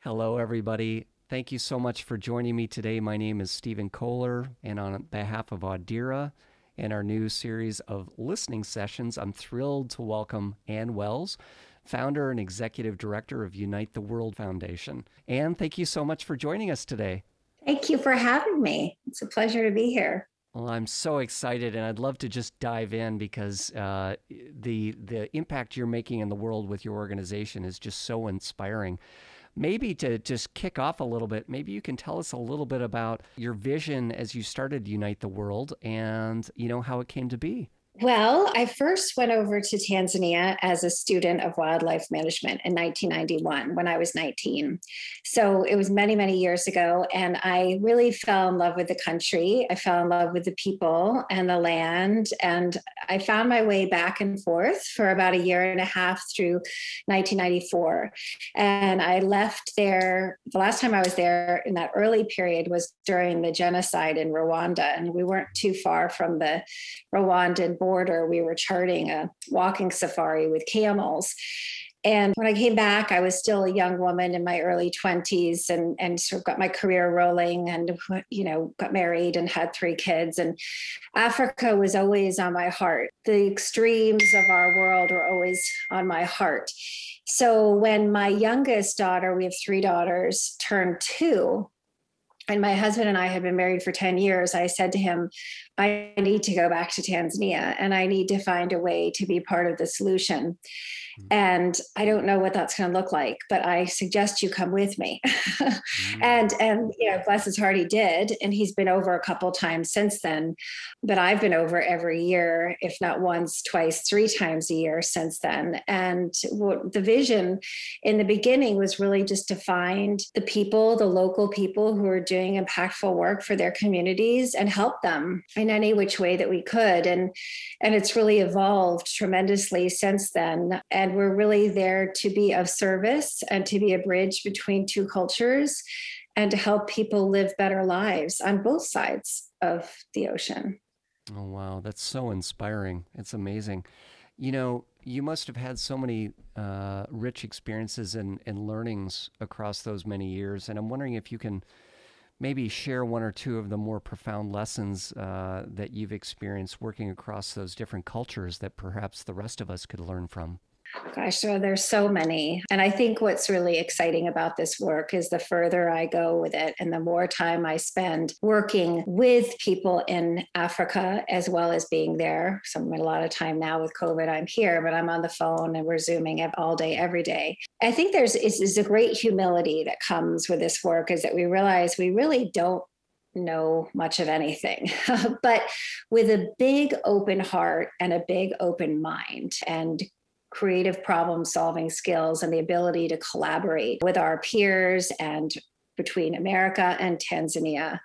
Hello, everybody. Thank you so much for joining me today. My name is Stephen Kohler, and on behalf of Audira and our new series of listening sessions, I'm thrilled to welcome Ann Wells, founder and executive director of Unite the World Foundation. Ann, thank you so much for joining us today. Thank you for having me. It's a pleasure to be here. Well, I'm so excited, and I'd love to just dive in because the impact you're making in the world with your organization is just so inspiring. Maybe to just kick off a little bit, maybe you can tell us a little bit about your vision as you started Unite the World and, how it came to be. Well, I first went over to Tanzania as a student of wildlife management in 1991 when I was 19. So it was many, many years ago. And I really fell in love with the country. I fell in love with the people and the land. And I found my way back and forth for about a year and a half through 1994. And I left there. The last time I was there in that early period was during the genocide in Rwanda. And we weren't too far from the Rwandan border. We were charting a walking safari with camels. And when I came back, I was still a young woman in my early 20s and sort of got my career rolling and, got married and had 3 kids. And Africa was always on my heart. The extremes of our world were always on my heart. So when my youngest daughter, we have 3 daughters, turned 2, and my husband and I had been married for 10 years, I said to him, I need to go back to Tanzania and I need to find a way to be part of the solution. And I don't know what that's going to look like, but I suggest you come with me. and bless his heart, he did. And he's been over a couple times since then. But I've been over every year, if not once, twice, 3 times a year since then. And what the vision in the beginning was really just to find the people, the local people who are doing impactful work for their communities and help them in any which way that we could. And it's really evolved tremendously since then. And we're really there to be of service and to be a bridge between 2 cultures and to help people live better lives on both sides of the ocean. Oh, wow. That's so inspiring. It's amazing. You must have had so many rich experiences and learnings across those many years. And I'm wondering if you can maybe share one or two of the more profound lessons that you've experienced working across those different cultures that perhaps the rest of us could learn from. Gosh, so there's so many. And I think what's really exciting about this work is the further I go with it and the more time I spend working with people in Africa, as well as being there. So I'm a lot of time now with COVID, I'm here, but I'm on the phone and we're Zooming all day, every day. I think is a great humility that comes with this work is that we realize we really don't know much of anything, but with a big open heart and a big open mind and creative problem solving skills and the ability to collaborate with our peers and between America and Tanzania,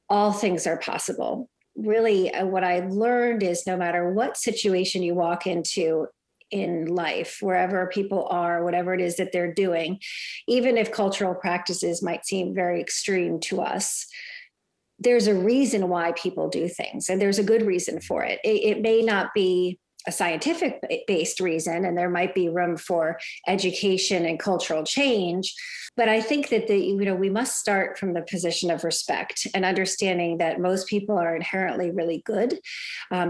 all things are possible. Really, what I learned is no matter what situation you walk into in life, wherever people are, whatever it is that they're doing, even if cultural practices might seem very extreme to us, there's a reason why people do things, and there's a good reason for it. It may not be a scientific based reason, and there might be room for education and cultural change. But I think that we must start from the position of respect and understanding that most people are inherently really good.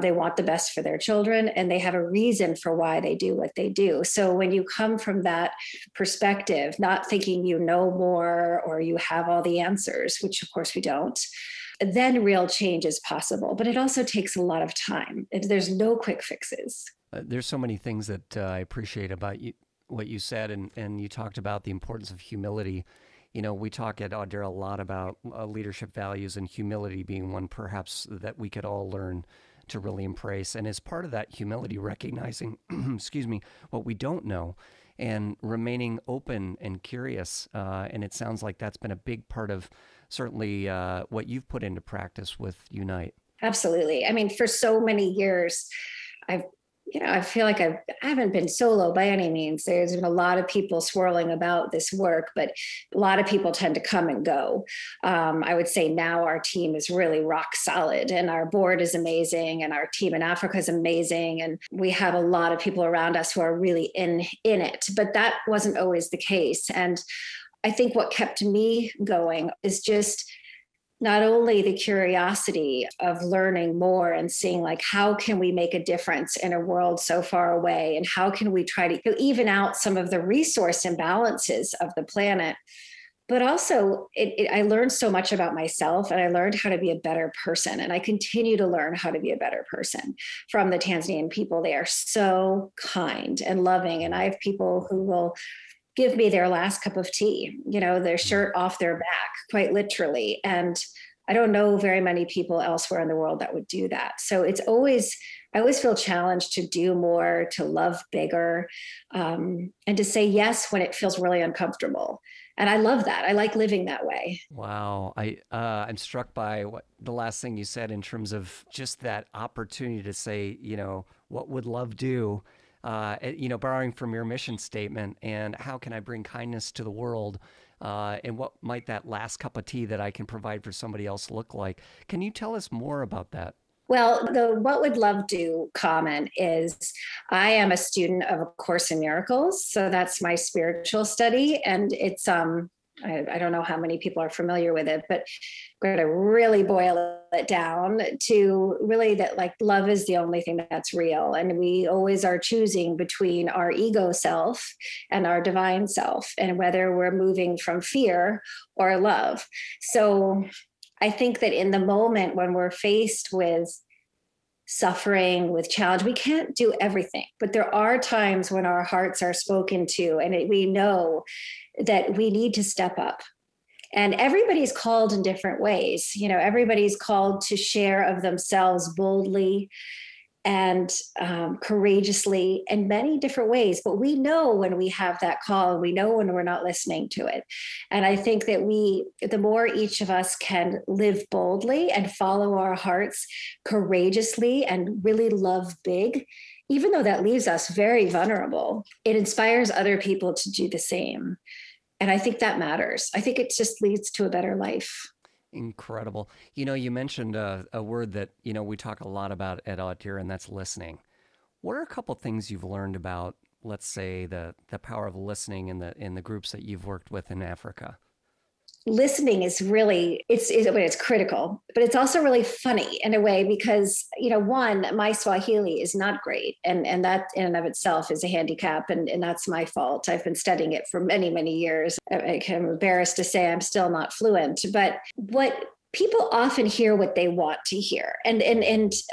They want the best for their children, and they have a reason for why they do what they do. So when you come from that perspective, not thinking you know more or you have all the answers, which of course we don't, then real change is possible. But it also takes a lot of time. There's no quick fixes. There's so many things that I appreciate about you, what you said, and you talked about the importance of humility. We talk at Audera a lot about leadership values and humility being one perhaps that we could all learn to really embrace. And as part of that humility, recognizing, excuse me, what we don't know and remaining open and curious. And it sounds like that's been a big part of certainly what you've put into practice with Unite. Absolutely. I mean, for so many years, I've I feel like I haven't been solo by any means. There's been a lot of people swirling about this work, but a lot of people tend to come and go. I would say now our team is really rock solid, and our board is amazing, and our team in Africa is amazing, and we have a lot of people around us who are really in it. But that wasn't always the case. And I think what kept me going is just not only the curiosity of learning more and seeing like how can we make a difference in a world so far away, and how can we try to even out some of the resource imbalances of the planet, but also I learned so much about myself, and I learned how to be a better person, and I continue to learn how to be a better person from the Tanzanian people. They are so kind and loving, and I have people who will give me their last cup of tea, their shirt off their back, quite literally. And I don't know very many people elsewhere in the world that would do that. So I always feel challenged to do more, to love bigger, and to say yes when it feels really uncomfortable. And I love that. I like living that way. Wow, I'm struck by what the last thing you said in terms of just that opportunity to say, what would love do? Borrowing from your mission statement, and how can I bring kindness to the world? And what might that last cup of tea that I can provide for somebody else look like? Can you tell us more about that? Well, the what would love do comment is I am a student of A Course in Miracles. So that's my spiritual study. And it's I don't know how many people are familiar with it, but I'm going to really boil it down to really that like love is the only thing that's real. And we always are choosing between our ego self and our divine self, and whether we're moving from fear or love. So I think that in the moment when we're faced with suffering, with challenge, we can't do everything, but there are times when our hearts are spoken to, and we know that we need to step up. And everybody's called in different ways. Everybody's called to share of themselves boldly and courageously in many different ways. But we know when we have that call, and we know when we're not listening to it. And I think that the more each of us can live boldly and follow our hearts courageously and really love big, even though that leaves us very vulnerable, it inspires other people to do the same. And I think that matters. I think it just leads to a better life. Incredible. You mentioned a word that, we talk a lot about at Autir, and that's listening. What are a couple things you've learned about, let's say, the power of listening in the groups that you've worked with in Africa? Listening is really it's critical, but it's also really funny in a way because one, my Swahili is not great, and that in and of itself is a handicap, and that's my fault. I've been studying it for many years. I'm embarrassed to say I'm still not fluent, but what people often hear what they want to hear, and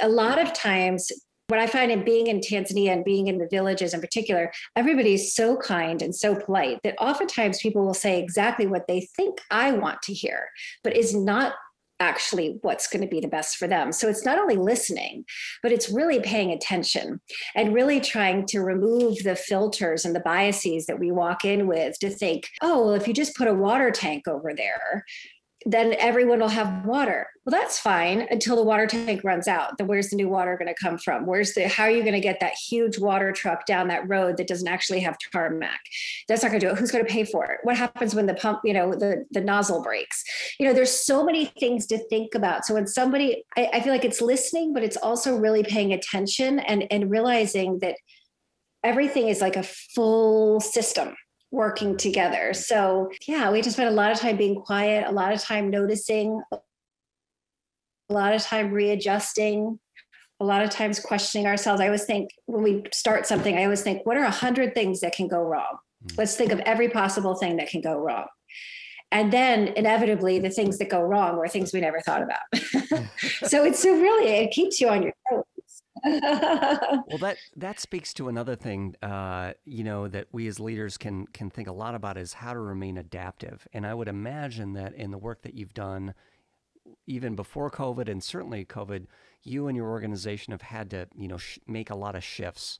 a lot of times what I find in being in Tanzania and being in the villages in particular, everybody's so kind and so polite that oftentimes people will say exactly what they think I want to hear, but is not actually what's going to be the best for them. So it's not only listening, but it's really paying attention and really trying to remove the filters and the biases that we walk in with to think, oh, well, if you just put a water tank over there, then everyone will have water. Well, that's fine until the water tank runs out. Then where's the new water going to come from? How are you going to get that huge water truck down that road that doesn't actually have tarmac? That's not going to do it. Who's going to pay for it? What happens when the pump, the nozzle breaks? There's so many things to think about. So when I feel like it's listening, but it's also really paying attention and realizing that everything is like a full system working together. So yeah, we just spend a lot of time being quiet, a lot of time noticing, a lot of time readjusting, a lot of times questioning ourselves. I always think when we start something, I always think, what are 100 things that can go wrong? Let's think of every possible thing that can go wrong. And then inevitably the things that go wrong were things we never thought about. So it keeps you on your toes. Well, that speaks to another thing, that we as leaders can think a lot about is how to remain adaptive. And I would imagine that in the work that you've done, even before COVID and certainly COVID, you and your organization have had to, make a lot of shifts.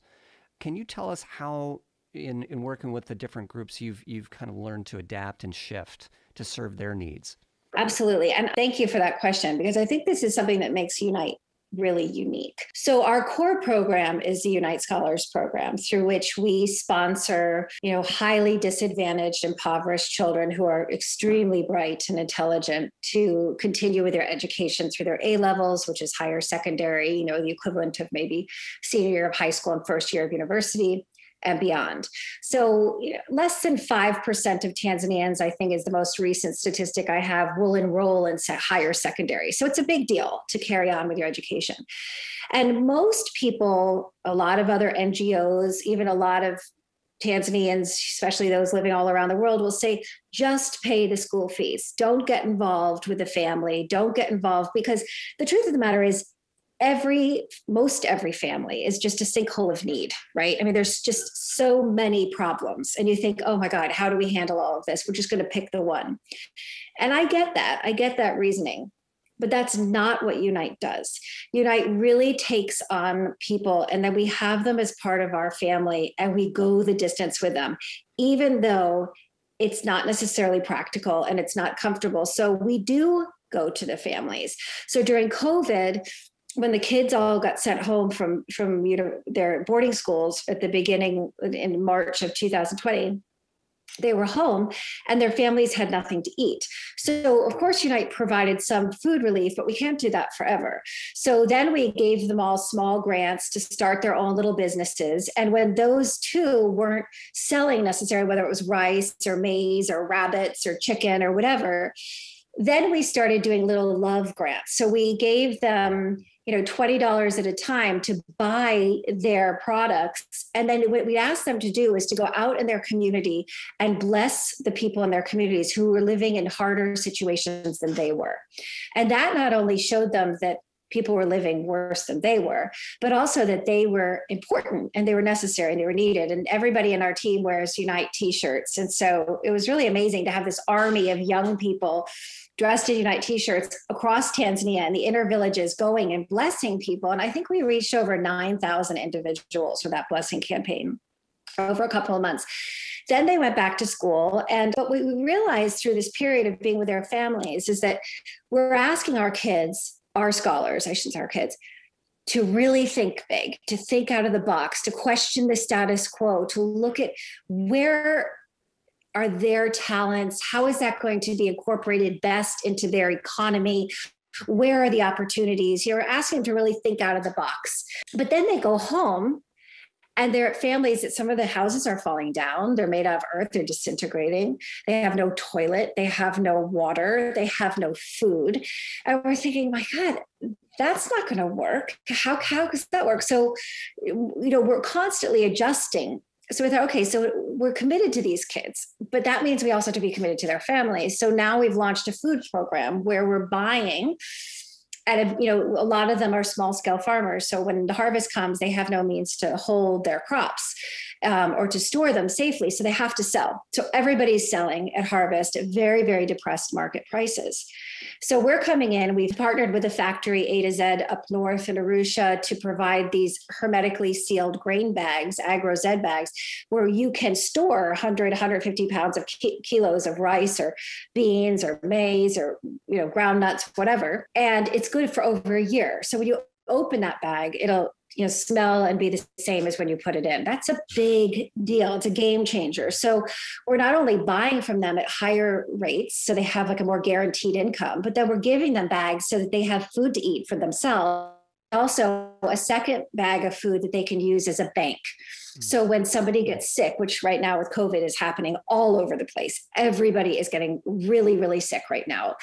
Can you tell us how, in working with the different groups, you've kind of learned to adapt and shift to serve their needs? Absolutely. And thank you for that question, because I think this is something that makes Unite really unique. So our core program is the Unite Scholars Program, through which we sponsor, highly disadvantaged, impoverished children who are extremely bright and intelligent to continue with their education through their A levels, which is higher secondary, the equivalent of maybe senior year of high school and first year of university, and beyond. So less than 5% of Tanzanians, I think is the most recent statistic I have, will enroll in higher secondary. So it's a big deal to carry on with your education. And most people, a lot of other NGOs, even a lot of Tanzanians, especially those living all around the world, will say, just pay the school fees. Don't get involved with the family. Don't get involved, because the truth of the matter is, most every family is just a sinkhole of need, right? I mean, there's just so many problems. And you think, oh my God, how do we handle all of this? We're just going to pick the one. And I get that. I get that reasoning. But that's not what Unite does. Unite really takes on people, and then we have them as part of our family, and we go the distance with them, even though it's not necessarily practical and it's not comfortable. So we do go to the families. So during COVID, when the kids all got sent home from their boarding schools at the beginning in March of 2020, they were home and their families had nothing to eat. So of course, Unite provided some food relief, but we can't do that forever. So then we gave them all small grants to start their own little businesses. And when those two weren't selling necessarily, whether it was rice or maize or rabbits or chicken or whatever, then we started doing little love grants. So we gave them $20 at a time to buy their products. And then what we asked them to do is to go out in their community and bless the people in their communities who were living in harder situations than they were. And that not only showed them that people were living worse than they were, but also that they were important and they were necessary and they were needed. And everybody in our team wears Unite t-shirts. And so it was really amazing to have this army of young people dressed in Unite t-shirts across Tanzania and the inner villages going and blessing people. And I think we reached over 9,000 individuals for that blessing campaign over a couple of months. Then they went back to school. And what we realized through this period of being with their families is that we're asking our kids, our scholars, I shouldn't say our kids, to really think big, to think out of the box, to question the status quo, to look at where are their talents? How is that going to be incorporated best into their economy? Where are the opportunities? You're asking them to really think out of the box. But then they go home and they're at families that some of the houses are falling down. They're made out of earth. They're disintegrating. They have no toilet. They have no water. They have no food. And we're thinking, my God, that's not going to work. How does that work? So, we're constantly adjusting. So we thought, okay, so we're committed to these kids, but that means we also have to be committed to their families. So now we've launched a food program where we're buying, and a lot of them are small scale farmers. So when the harvest comes, they have no means to hold their crops or to store them safely. So they have to sell. So everybody's selling at harvest at very, very depressed market prices. So we're coming in, we've partnered with a factory A to Z up north in Arusha to provide these hermetically sealed grain bags, Agro Z bags, where you can store 100, 150 pounds of kilos of rice or beans or maize or, ground nuts, whatever. And it's good for over a year. So when you open that bag, it'll smell and be the same as when you put it in. That's a big deal. It's a game changer. So we're not only buying from them at higher rates, so they have like a more guaranteed income, but then we're giving them bags so that they have food to eat for themselves. Also, a second bag of food that they can use as a bank. So when somebody gets sick, which right now with COVID is happening all over the place, everybody is getting really, really sick right now.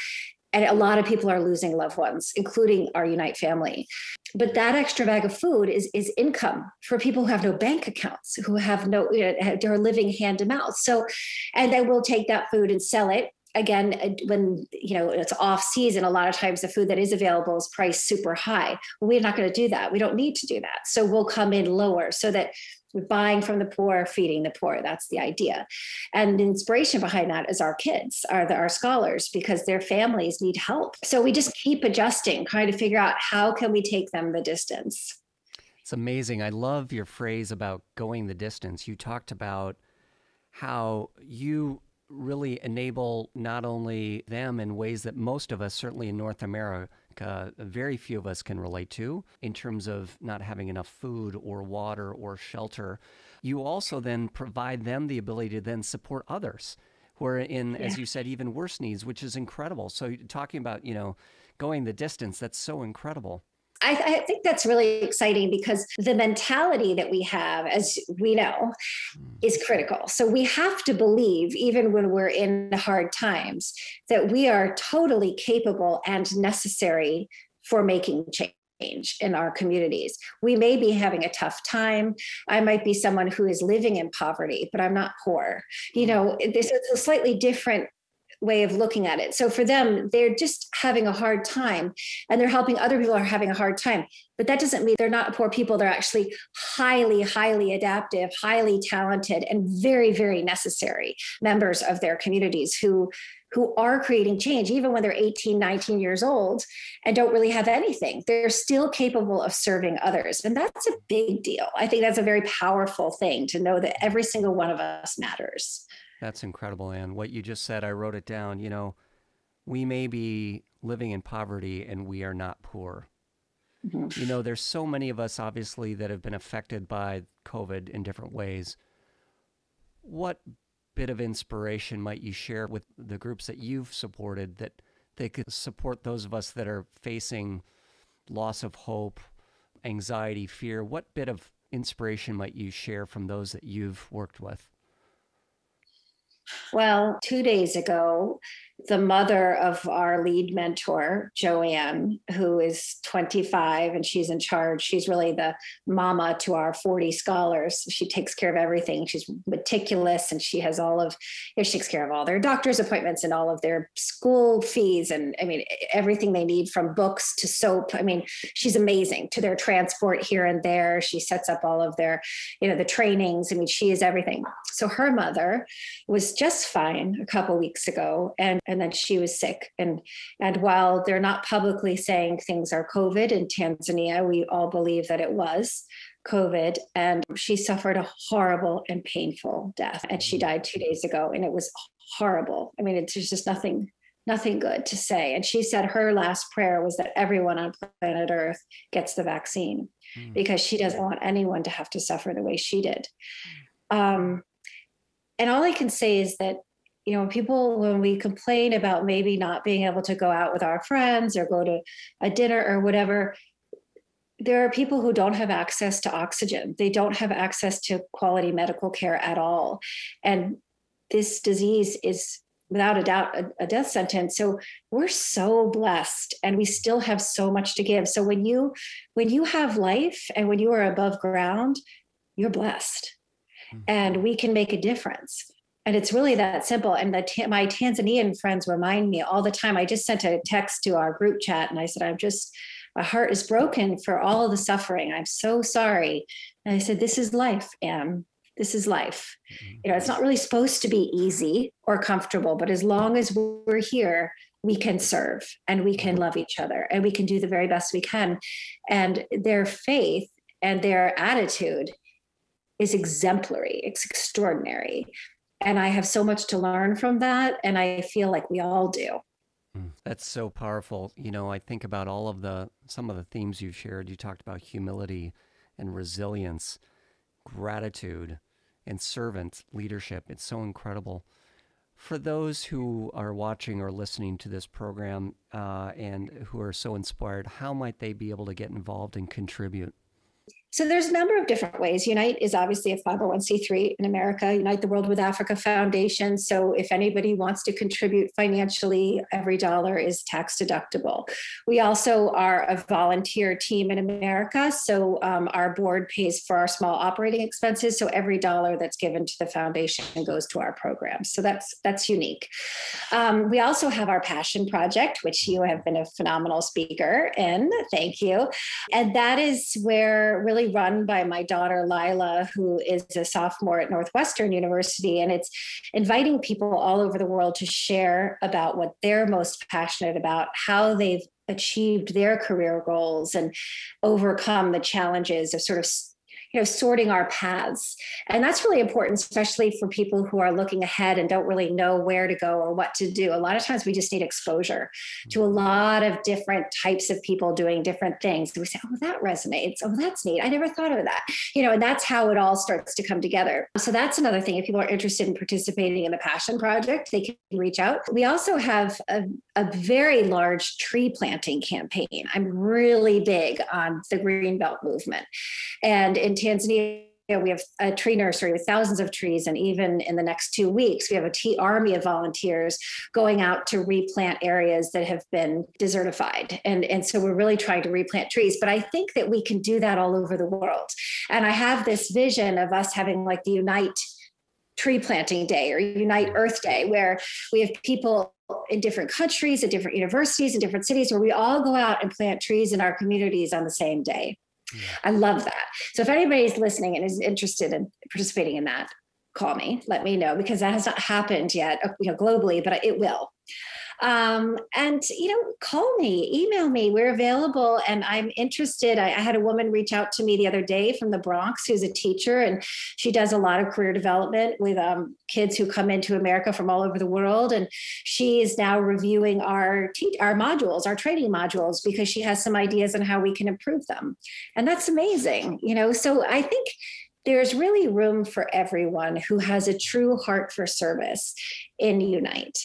And a lot of people are losing loved ones, including our Unite family. But that extra bag of food is income for people who have no bank accounts, who have they're living hand to mouth. So, and then we'll take that food and sell it. Again, when it's off season, a lot of times the food that is available is priced super high. Well, we're not going to do that. We don't need to do that. So we'll come in lower so that we're buying from the poor, feeding the poor. That's the idea. And the inspiration behind that is our kids, our scholars, because their families need help. So we just keep adjusting, trying to figure out how can we take them the distance. It's amazing. I love your phrase about going the distance. You talked about how you really enable not only them in ways that most of us, certainly in North America, very few of us can relate to in terms of not having enough food or water or shelter. You also then provide them the ability to then support others who are in, as you said, even worse needs, which is incredible. So talking about, going the distance, that's so incredible. I think that's really exciting because the mentality that we have, as we know, is critical. So we have to believe, even when we're in hard times, that we are totally capable and necessary for making change in our communities. We may be having a tough time. I might be someone who is living in poverty, but I'm not poor. This is a slightly different way of looking at it. So for them, they're just having a hard time and they're helping other people who are having a hard time. But that doesn't mean they're not poor people. They're actually highly, highly adaptive, highly talented, and very, very necessary members of their communities who are creating change, even when they're 18, 19 years old and don't really have anything. They're still capable of serving others. And that's a big deal. I think that's a very powerful thing to know that every single one of us matters. That's incredible, Anne. What you just said, I wrote it down. We may be living in poverty and we are not poor. Mhm. There's so many of us, obviously, that have been affected by COVID in different ways. What bit of inspiration might you share with the groups that you've supported that they could support those of us that are facing loss of hope, anxiety, fear? What bit of inspiration might you share from those that you've worked with? Well, 2 days ago, the mother of our lead mentor, Joanne, who is 25 and she's in charge, she's really the mama to our 40 scholars. She takes care of everything. She's meticulous and she has she takes care of all their doctor's appointments and all of their school fees. And I mean, everything they need from books to soap. I mean, she's amazing, to their transport here and there. She sets up all of their, the trainings. I mean, she is everything. So her mother was just fine a couple weeks ago, and then she was sick. And while they're not publicly saying things are COVID in Tanzania, we all believe that it was COVID. And she suffered a horrible and painful death. And she died 2 days ago, and it was horrible. I mean, it's just nothing good to say. And she said her last prayer was that everyone on planet Earth gets the vaccine because she doesn't want anyone to have to suffer the way she did. And all I can say is that, when we complain about maybe not being able to go out with our friends or go to a dinner or whatever, there are people who don't have access to oxygen. They don't have access to quality medical care at all. And this disease is, without a doubt, a death sentence. So we're so blessed and we still have so much to give. So when you have life and when you are above ground, you're blessed. And we can make a difference. And it's really that simple. And my Tanzanian friends remind me all the time. I just sent a text to our group chat and I said, my heart is broken for all of the suffering. I'm so sorry. And I said, this is life, Anne. This is life. It's not really supposed to be easy or comfortable, but as long as we're here, we can serve and we can love each other and we can do the very best we can. And their faith and their attitude is exemplary. It's extraordinary. And I have so much to learn from that. And I feel like we all do. That's so powerful. I think about some of the themes you've shared. You talked about humility and resilience, gratitude, and servant leadership. It's so incredible. For those who are watching or listening to this program and who are so inspired, how might they be able to get involved and contribute? So there's a number of different ways. Unite is obviously a 501c3 in America, Unite the World with Africa Foundation. So if anybody wants to contribute financially, every dollar is tax deductible. We also are a volunteer team in America. So our board pays for our small operating expenses. So every dollar that's given to the foundation goes to our program. So that's unique. We also have our passion project, which you have been a phenomenal speaker in. Thank you. And that is where really run by my daughter, Lila, who is a sophomore at Northwestern University. And it's inviting people all over the world to share about what they're most passionate about, how they've achieved their career goals and overcome the challenges of sort of sorting our paths. And that's really important, especially for people who are looking ahead and don't really know where to go or what to do. A lot of times we just need exposure to a lot of different types of people doing different things. And we say, oh, that resonates. Oh, that's neat. I never thought of that. And that's how it all starts to come together. So that's another thing. If people are interested in participating in the Passion Project, they can reach out. We also have a very large tree planting campaign. I'm really big on the Greenbelt movement. And in Tanzania, we have a tree nursery with thousands of trees. And even in the next 2 weeks, we have a tea army of volunteers going out to replant areas that have been desertified. And so we're really trying to replant trees. But I think that we can do that all over the world. And I have this vision of us having like the Unite Tree Planting Day or Unite Earth Day, where we have people in different countries, at different universities, in different cities, where we all go out and plant trees in our communities on the same day. Yeah. I love that. So if anybody's listening and is interested in participating in that, call me, let me know, because that has not happened yet, globally, but it will. And call me, email me. We're available, and I'm interested. I had a woman reach out to me the other day from the Bronx who's a teacher, and she does a lot of career development with kids who come into America from all over the world. And she is now reviewing our modules, our training modules, because she has some ideas on how we can improve them. And that's amazing. So I think there's really room for everyone who has a true heart for service in Unite.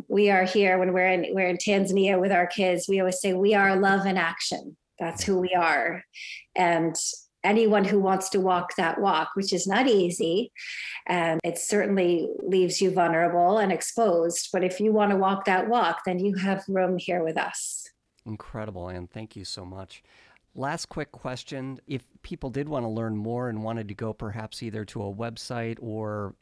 We are here when we're in Tanzania with our kids. We always say we are love in action. That's who we are. And anyone who wants to walk that walk, which is not easy, and it certainly leaves you vulnerable and exposed. But if you want to walk that walk, then you have room here with us. Incredible, Anne. Thank you so much. Last quick question. If people did want to learn more and wanted to go perhaps either to a website or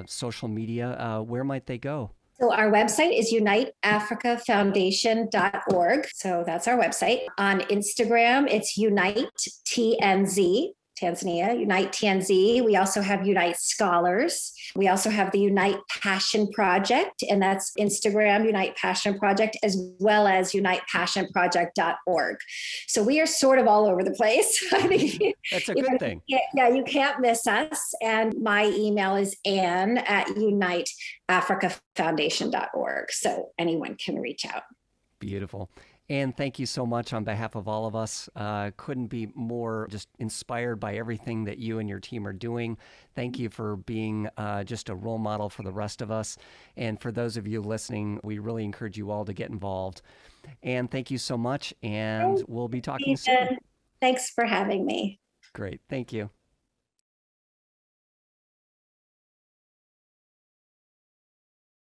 social media, where might they go? So our website is uniteafricafoundation.org. So that's our website. On Instagram, it's Unite TNZ, Tanzania, Unite TNZ. We also have Unite Scholars. We also have the Unite Passion Project, and that's Instagram, Unite Passion Project, as well as unitepassionproject.org. So we are sort of all over the place. I think that's a good thing. Yeah, you can't miss us. And my email is ann@uniteafricafoundation.org. So anyone can reach out. Beautiful. Anne, thank you so much on behalf of all of us. Couldn't be more just inspired by everything that you and your team are doing. Thank you for being just a role model for the rest of us. And for those of you listening, we really encourage you all to get involved. Anne, thank you so much, and we'll be talking soon. Thanks for having me. Great. Thank you.